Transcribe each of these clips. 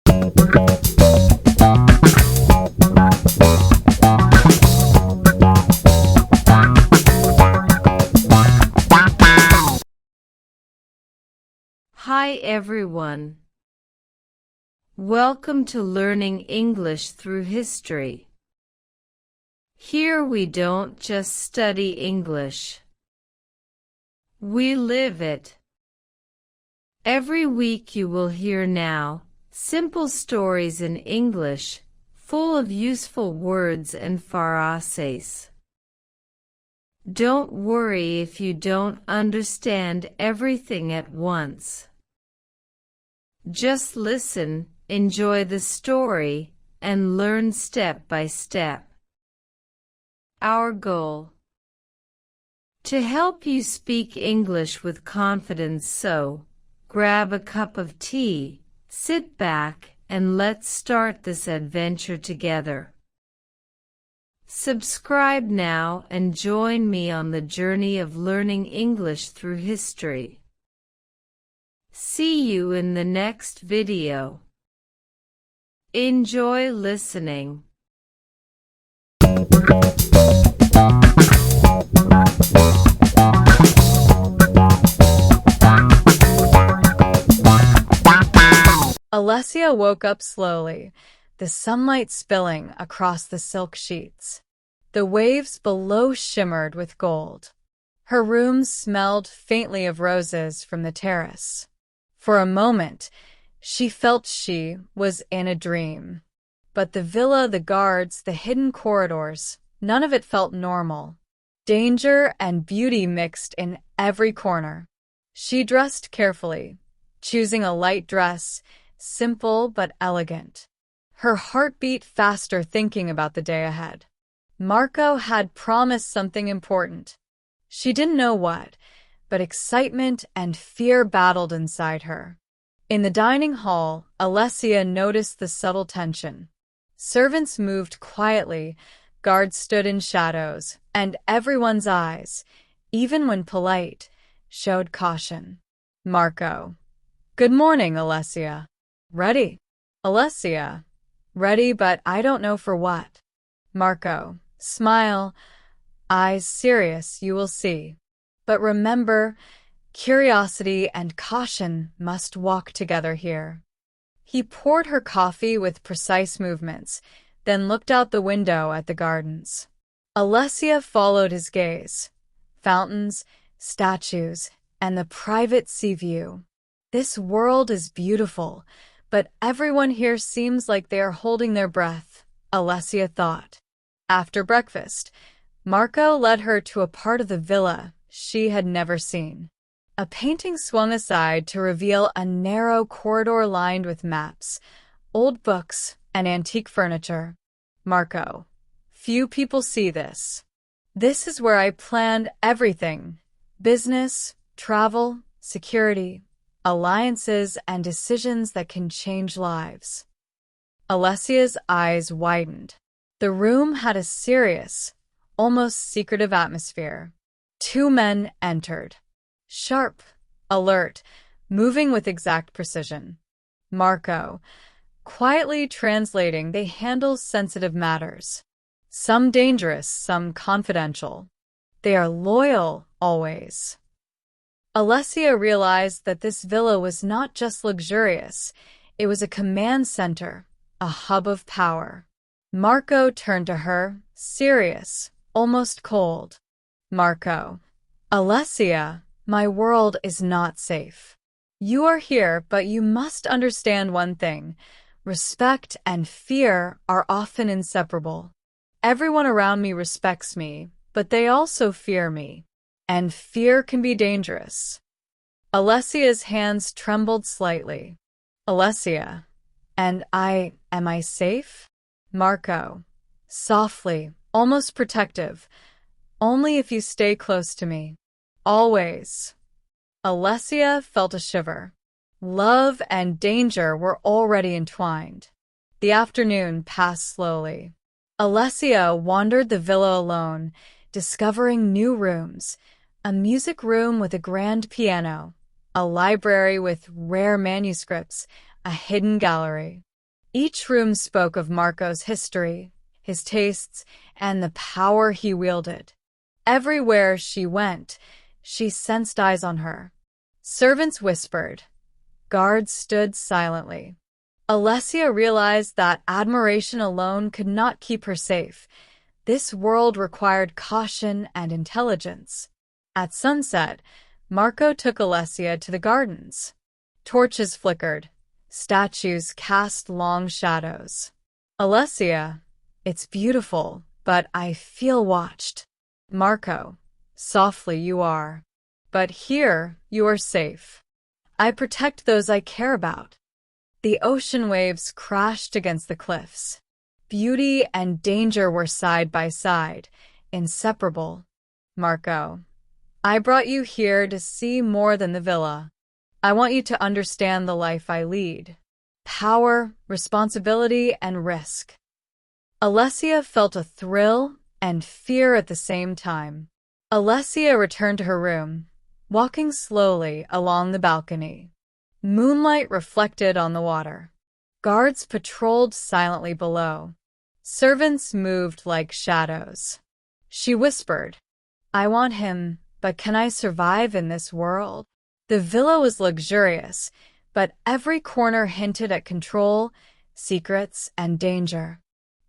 Hi everyone. Welcome to Learning English Through History. Here we don't just study English. We live it. Every week you will hear now simple stories in English, full of useful words and phrases. Don't worry if you don't understand everything at once. Just listen, enjoy the story, and learn step by step. Our goal: to help you speak English with confidence, so grab a cup of tea, sit back, and let's start this adventure together. Subscribe now and join me on the journey of learning English through history. See you in the next video. Enjoy listening. Alessia woke up slowly, the sunlight spilling across the silk sheets. The waves below shimmered with gold. Her room smelled faintly of roses from the terrace. For a moment, she felt she was in a dream. But the villa, the guards, the hidden corridors, none of it felt normal. Danger and beauty mixed in every corner. She dressed carefully, choosing a light dress, simple but elegant. Her heart beat faster thinking about the day ahead. Marco had promised something important. She didn't know what, but excitement and fear battled inside her. In the dining hall, Alessia noticed the subtle tension. Servants moved quietly, guards stood in shadows, and everyone's eyes, even when polite, showed caution. Marco: "Good morning, Alessia." "Ready." Alessia: "Ready, but I don't know for what." Marco: "Smile. Eyes serious, you will see. But remember, curiosity and caution must walk together here." He poured her coffee with precise movements, then looked out the window at the gardens. Alessia followed his gaze. Fountains, statues, and the private sea view. This world is beautiful, but everyone here seems like they are holding their breath, Alessia thought. After breakfast, Marco led her to a part of the villa she had never seen. A painting swung aside to reveal a narrow corridor lined with maps, old books, and antique furniture. Marco: "Few people see this. This is where I planned everything: business, travel, security, alliances, and decisions that can change lives." Alessia's eyes widened. The room had a serious, almost secretive atmosphere. Two men entered. Sharp, alert, moving with exact precision. Marco: "Quietly translating, they handle sensitive matters. Some dangerous, some confidential. They are loyal, always." Alessia realized that this villa was not just luxurious, it was a command center, a hub of power. Marco turned to her, serious, almost cold. Marco: "Alessia, my world is not safe. You are here, but you must understand one thing. Respect and fear are often inseparable. Everyone around me respects me, but they also fear me. And fear can be dangerous." Alessia's hands trembled slightly. Alessia: "And am I safe?" Marco: softly, almost protective: "Only if you stay close to me. Always." Alessia felt a shiver. Love and danger were already entwined. The afternoon passed slowly. Alessia wandered the villa alone, discovering new rooms: a music room with a grand piano, a library with rare manuscripts, a hidden gallery. Each room spoke of Marco's history, his tastes, and the power he wielded. Everywhere she went, she sensed eyes on her. Servants whispered. Guards stood silently. Alessia realized that admiration alone could not keep her safe. This world required caution and intelligence. At sunset, Marco took Alessia to the gardens. Torches flickered. Statues cast long shadows. Alessia, it's beautiful, but I feel watched. Marco, softly you are. But here, you are safe. I protect those I care about. The ocean waves crashed against the cliffs. Beauty and danger were side by side, inseparable. Marco, I brought you here to see more than the villa. I want you to understand the life I lead. Power, responsibility, and risk. Alessia felt a thrill and fear at the same time. Alessia returned to her room, walking slowly along the balcony. Moonlight reflected on the water. Guards patrolled silently below. Servants moved like shadows. She whispered, I want him, but can I survive in this world? The villa was luxurious, but every corner hinted at control, secrets, and danger.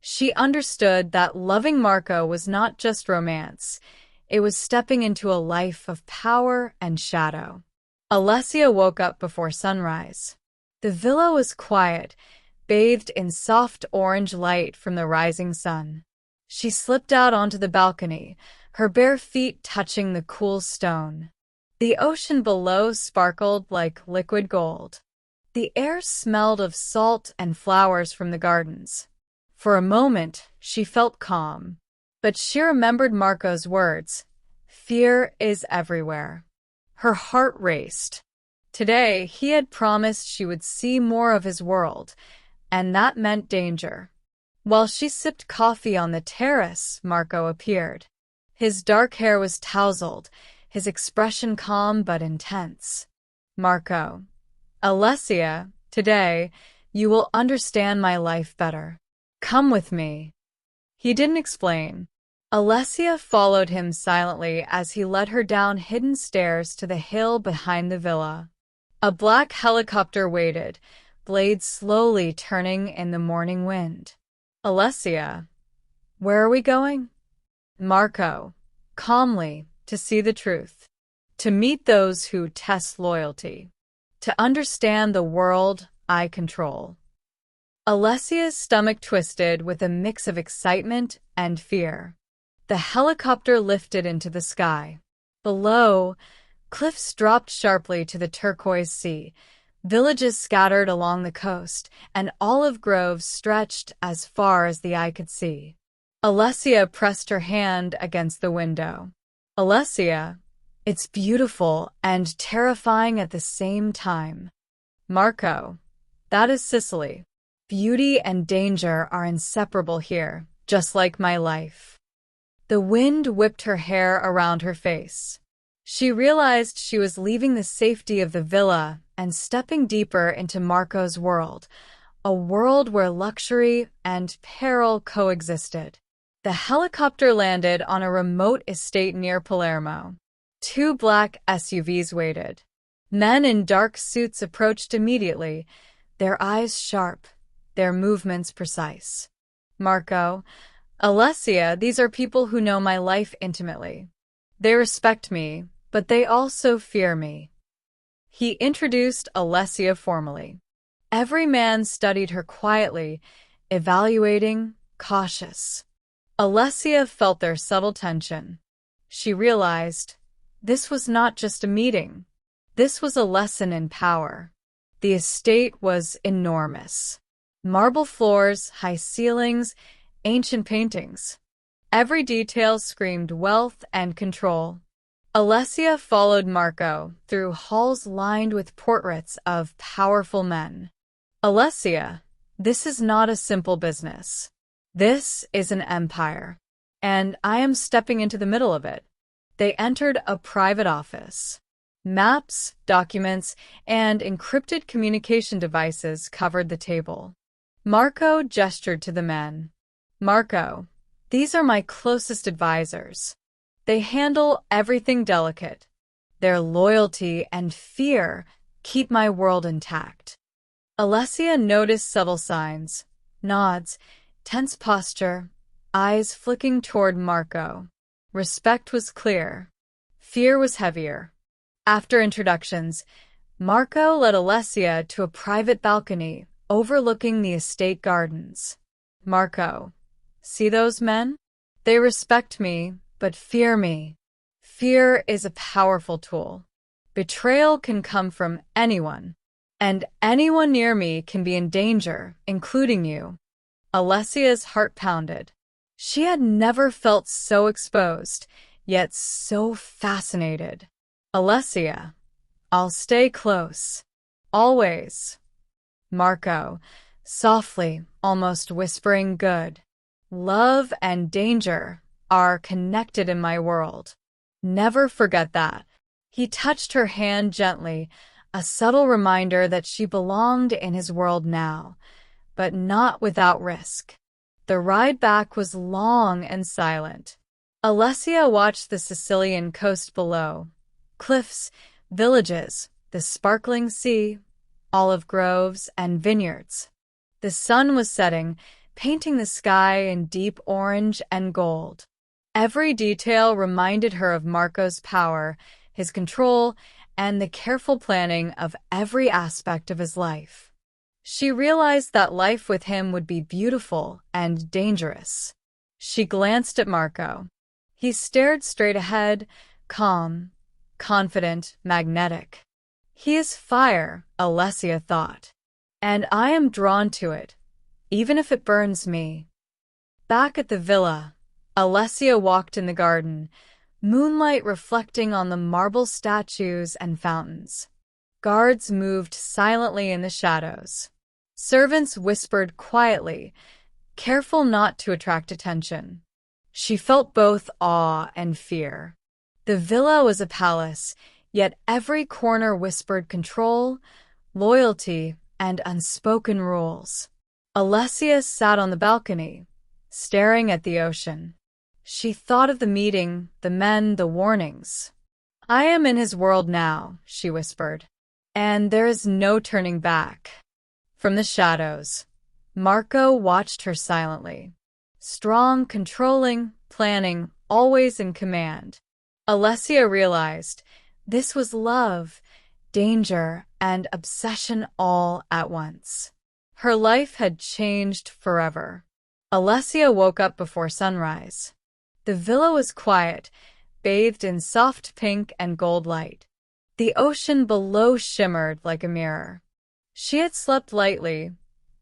She understood that loving Marco was not just romance. It was stepping into a life of power and shadow. Alessia woke up before sunrise. The villa was quiet, bathed in soft orange light from the rising sun. She slipped out onto the balcony, her bare feet touching the cool stone. The ocean below sparkled like liquid gold. The air smelled of salt and flowers from the gardens. For a moment, she felt calm. But she remembered Marco's words, fear is everywhere. Her heart raced. Today, he had promised she would see more of his world, and that meant danger. While she sipped coffee on the terrace, Marco appeared. His dark hair was tousled, his expression calm but intense. Marco, Alessia, today, you will understand my life better. Come with me. He didn't explain. Alessia followed him silently as he led her down hidden stairs to the hill behind the villa. A black helicopter waited, blades slowly turning in the morning wind. Alessia, where are we going? Marco, calmly, to see the truth. To meet those who test loyalty. To understand the world I control. Alessia's stomach twisted with a mix of excitement and fear. The helicopter lifted into the sky. Below, cliffs dropped sharply to the turquoise sea, villages scattered along the coast, and olive groves stretched as far as the eye could see. Alessia pressed her hand against the window. Alessia, it's beautiful and terrifying at the same time. Marco, that is Sicily. Beauty and danger are inseparable here, just like my life. The wind whipped her hair around her face. She realized she was leaving the safety of the villa and stepping deeper into Marco's world, a world where luxury and peril coexisted. The helicopter landed on a remote estate near Palermo. 2 black SUVs waited. Men in dark suits approached immediately, their eyes sharp, their movements precise. Marco, Alessia, these are people who know my life intimately. They respect me, but they also fear me. He introduced Alessia formally. Every man studied her quietly, evaluating, cautious. Alessia felt their subtle tension. She realized this was not just a meeting. This was a lesson in power. The estate was enormous. Marble floors, high ceilings, ancient paintings. Every detail screamed wealth and control. Alessia followed Marco through halls lined with portraits of powerful men. Alessia, this is not a simple business. This is an empire, and I am stepping into the middle of it. They entered a private office. Maps, documents, and encrypted communication devices covered the table. Marco gestured to the men. Marco, these are my closest advisors. They handle everything delicate. Their loyalty and fear keep my world intact. Alessia noticed subtle signs, nods, tense posture, eyes flicking toward Marco. Respect was clear. Fear was heavier. After introductions, Marco led Alessia to a private balcony overlooking the estate gardens. Marco, see those men? They respect me, but fear me. Fear is a powerful tool. Betrayal can come from anyone, and anyone near me can be in danger, including you. Alessia's heart pounded. She had never felt so exposed, yet so fascinated. Alessia, I'll stay close. Always. Marco, softly, almost whispering good. Love and danger are connected in my world. Never forget that. He touched her hand gently, a subtle reminder that she belonged in his world now, but not without risk. The ride back was long and silent. Alessia watched the Sicilian coast below. Cliffs, villages, the sparkling sea, olive groves, and vineyards. The sun was setting, painting the sky in deep orange and gold. Every detail reminded her of Marco's power, his control, and the careful planning of every aspect of his life. She realized that life with him would be beautiful and dangerous. She glanced at Marco. He stared straight ahead, calm, confident, magnetic. He is fire, Alessia thought, and I am drawn to it, even if it burns me. Back at the villa, Alessia walked in the garden, moonlight reflecting on the marble statues and fountains. Guards moved silently in the shadows. Servants whispered quietly, careful not to attract attention. She felt both awe and fear. The villa was a palace, yet every corner whispered control, loyalty, and unspoken rules. Alessia sat on the balcony, staring at the ocean. She thought of the meeting, the men, the warnings. I am in his world now, she whispered, and there is no turning back. From the shadows, Marco watched her silently. Strong, controlling, planning, always in command. Alessia realized this was love, danger, and obsession all at once. Her life had changed forever. Alessia woke up before sunrise. The villa was quiet, bathed in soft pink and gold light. The ocean below shimmered like a mirror. She had slept lightly,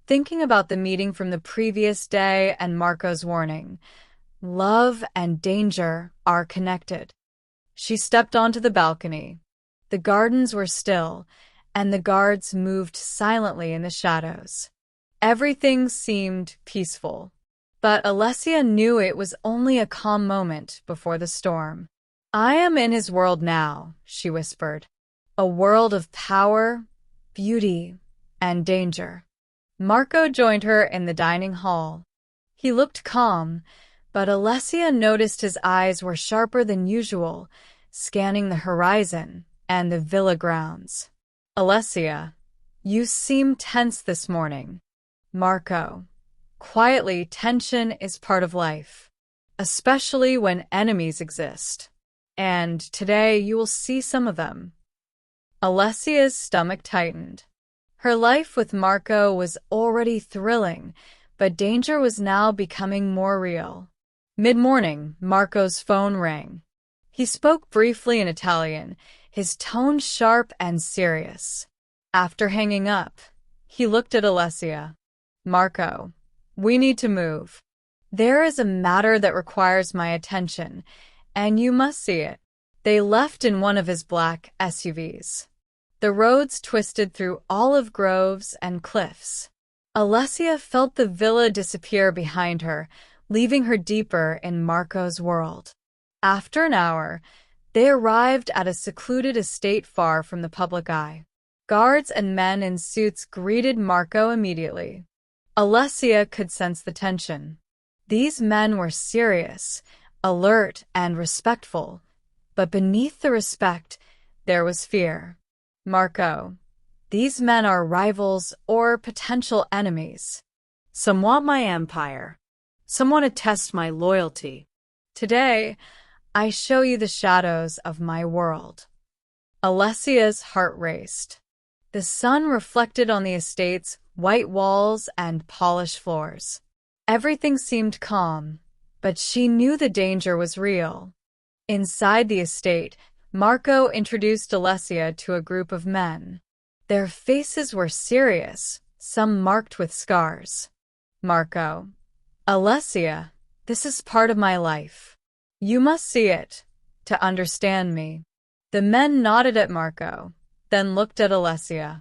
thinking about the meeting from the previous day and Marco's warning. Love and danger are connected. She stepped onto the balcony. The gardens were still, and the guards moved silently in the shadows. Everything seemed peaceful, but Alessia knew it was only a calm moment before the storm. I am in his world now, she whispered. A world of power, beauty, and danger. Marco joined her in the dining hall. He looked calm, but Alessia noticed his eyes were sharper than usual, scanning the horizon and the villa grounds. Alessia, you seem tense this morning. Marco, quietly, tension is part of life, especially when enemies exist. And today you will see some of them. Alessia's stomach tightened. Her life with Marco was already thrilling, but danger was now becoming more real. Mid-morning, Marco's phone rang. He spoke briefly in Italian, his tone sharp and serious. After hanging up, he looked at Alessia. Marco, we need to move. There is a matter that requires my attention, and you must see it. They left in one of his black SUVs. The roads twisted through olive groves and cliffs. Alessia felt the villa disappear behind her, leaving her deeper in Marco's world. After an hour, they arrived at a secluded estate far from the public eye. Guards and men in suits greeted Marco immediately. Alessia could sense the tension. These men were serious, alert, and respectful, but beneath the respect, there was fear. Marco, these men are rivals or potential enemies. Some want my empire. Some want to test my loyalty. Today, I show you the shadows of my world. Alessia's heart raced. The sun reflected on the estate's white walls and polished floors. Everything seemed calm, but she knew the danger was real. Inside the estate, Marco introduced Alessia to a group of men. Their faces were serious, some marked with scars. Marco, Alessia, this is part of my life. You must see it to understand me. The men nodded at Marco, then looked at Alessia.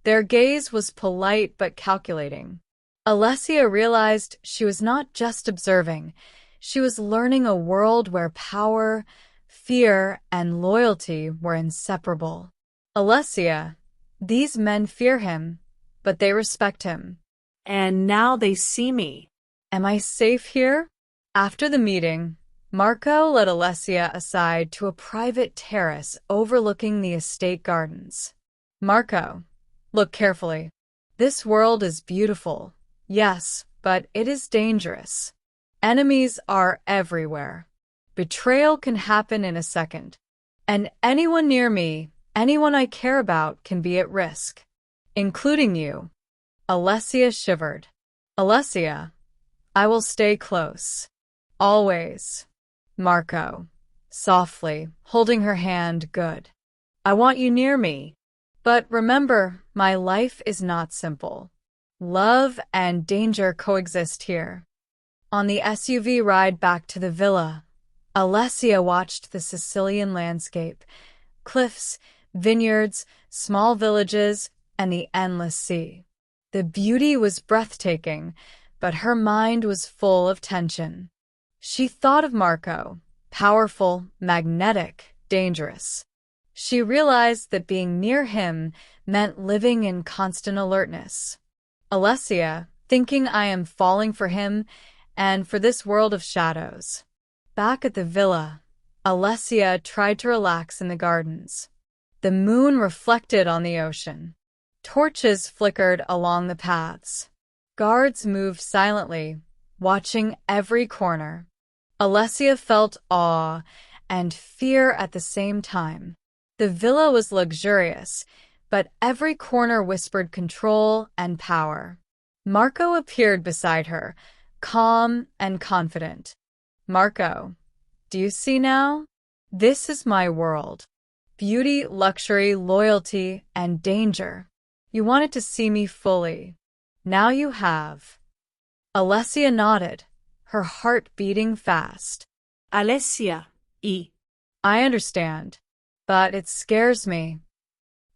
Their gaze was polite but calculating. Alessia realized she was not just observing, she was learning a world where power, fear, and loyalty were inseparable. Alessia, these men fear him, but they respect him. And now they see me. Am I safe here? After the meeting, Marco led Alessia aside to a private terrace overlooking the estate gardens. Marco, look carefully. This world is beautiful, yes, but it is dangerous. Enemies are everywhere. Betrayal can happen in a second. And anyone near me, anyone I care about, can be at risk. Including you. Alessia shivered. Alessia, I will stay close. Always. Marco, softly, holding her hand, good. I want you near me. But remember, my life is not simple. Love and danger coexist here. On the SUV ride back to the villa, Alessia watched the Sicilian landscape, cliffs, vineyards, small villages, and the endless sea. The beauty was breathtaking, but her mind was full of tension. She thought of Marco, powerful, magnetic, dangerous. She realized that being near him meant living in constant alertness. Alessia, thinking I am falling for him and for this world of shadows. Back at the villa, Alessia tried to relax in the gardens. The moon reflected on the ocean. Torches flickered along the paths. Guards moved silently, watching every corner. Alessia felt awe and fear at the same time. The villa was luxurious, but every corner whispered control and power. Marco appeared beside her, calm and confident. Marco, do you see now? This is my world. Beauty, luxury, loyalty, and danger. You wanted to see me fully. Now you have. Alessia nodded, her heart beating fast. Alessia, I understand, but it scares me.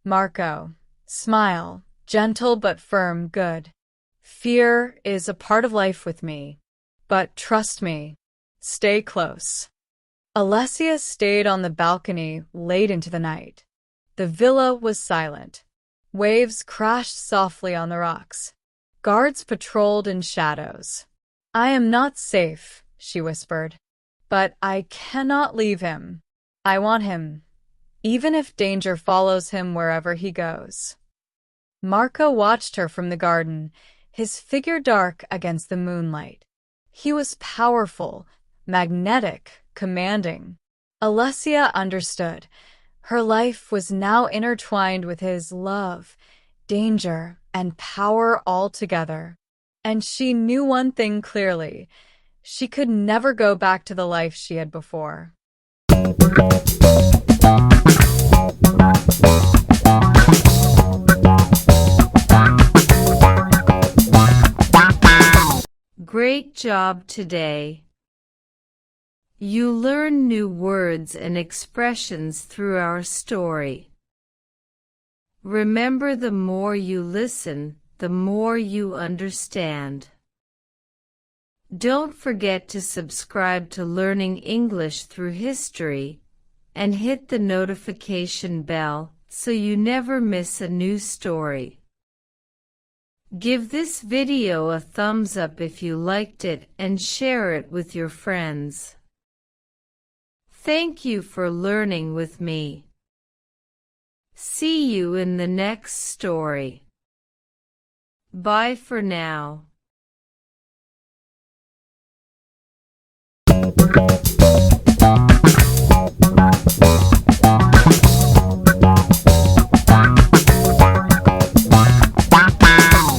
Marco, smile, gentle but firm, good. Fear is a part of life with me, but trust me, stay close. Alessia stayed on the balcony late into the night. The villa was silent. Waves crashed softly on the rocks. Guards patrolled in shadows. I am not safe, she whispered, but I cannot leave him. I want him, even if danger follows him wherever he goes. Marco watched her from the garden, his figure dark against the moonlight. He was powerful, magnetic, commanding. Alessia understood. Her life was now intertwined with his love, danger, and power all together. And she knew one thing clearly. She could never go back to the life she had before. Great job today. You learn new words and expressions through our story. Remember, the more you listen, the more you understand. Don't forget to subscribe to Learning English Through History and hit the notification bell so you never miss a new story. Give this video a thumbs up if you liked it and share it with your friends. Thank you for learning with me. See you in the next story. Bye for now.